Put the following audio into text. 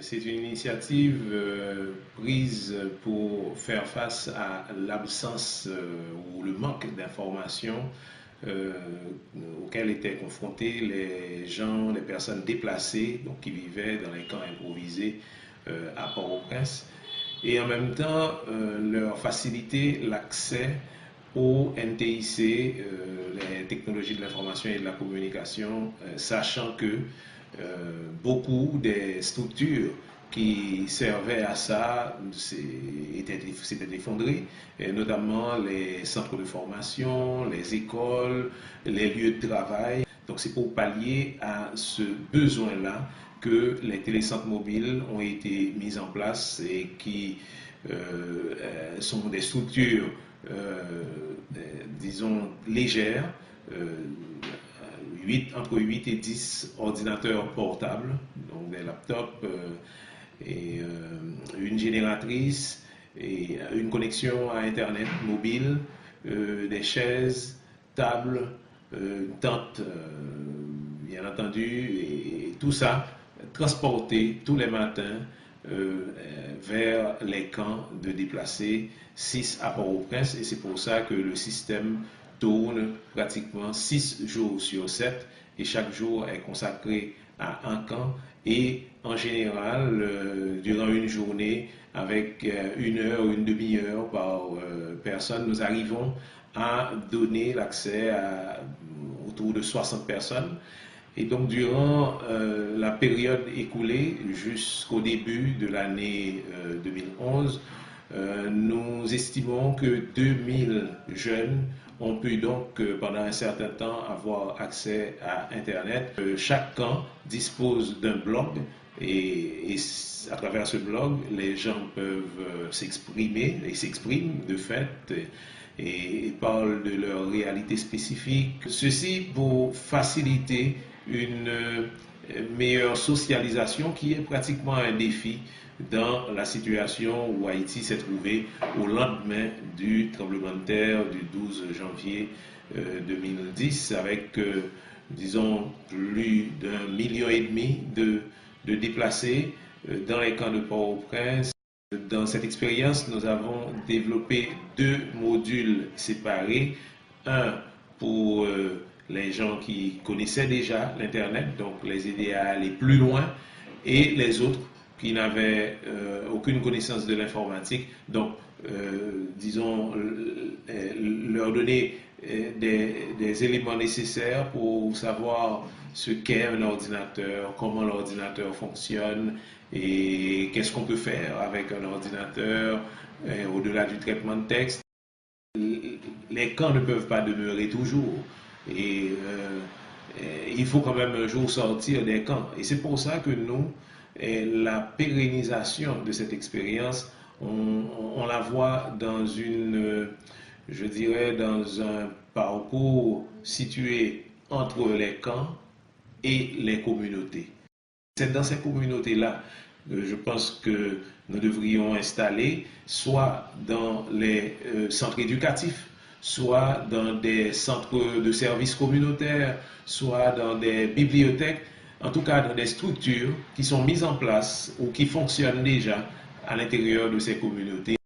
C'est une initiative prise pour faire face à l'absence ou le manque d'informations auxquelles étaient confrontés les gens, les personnes déplacées, donc qui vivaient dans les camps improvisés à Port-au-Prince, et en même temps leur faciliter l'accès au NTIC, les technologies de l'information et de la communication, sachant que beaucoup des structures qui servaient à ça s'étaient effondrées, notamment les centres de formation, les écoles, les lieux de travail. Donc c'est pour pallier à ce besoin-là que les télécentres mobiles ont été mis en place et qui sont des structures, disons, légères, entre 8 et 10 ordinateurs portables, donc des laptops et une génératrice et une connexion à Internet mobile, des chaises, tables, une tente, bien entendu, et tout ça transporté tous les matins vers les camps de déplacés, 6 à Port-au-Prince, et c'est pour ça que le système tourne pratiquement 6 jours sur 7 et chaque jour est consacré à un camp et en général durant une journée avec une heure ou une demi-heure par personne, nous arrivons à donner l'accès à autour de 60 personnes. Et donc, durant la période écoulée jusqu'au début de l'année 2011, nous estimons que 2000 jeunes ont pu donc, pendant un certain temps, avoir accès à Internet. Chaque camp dispose d'un blog et à travers ce blog, les gens peuvent s'exprimer et s'expriment de fait et parlent de leur réalité spécifique. Ceci pour faciliter une meilleure socialisation qui est pratiquement un défi dans la situation où Haïti s'est trouvé au lendemain du tremblement de terre du 12 janvier 2010 avec, disons, plus d'1,5 million de déplacés dans les camps de Port-au-Prince. Dans cette expérience, nous avons développé 2 modules séparés, un pour les gens qui connaissaient déjà l'Internet, donc les aider à aller plus loin, et les autres qui n'avaient aucune connaissance de l'informatique, donc disons leur donner des éléments nécessaires pour savoir ce qu'est un ordinateur, comment l'ordinateur fonctionne et qu'est-ce qu'on peut faire avec un ordinateur au-delà du traitement de texte. Les camps ne peuvent pas demeurer toujours et il faut quand même un jour sortir des camps. Et c'est pour ça que nous, la pérennisation de cette expérience, on la voit dans je dirais, dans un parcours situé entre les camps et les communautés. C'est dans ces communautés-là que je pense que nous devrions installer, soit dans les centres éducatifs, soit dans des centres de services communautaires, soit dans des bibliothèques, en tout cas dans des structures qui sont mises en place ou qui fonctionnent déjà à l'intérieur de ces communautés.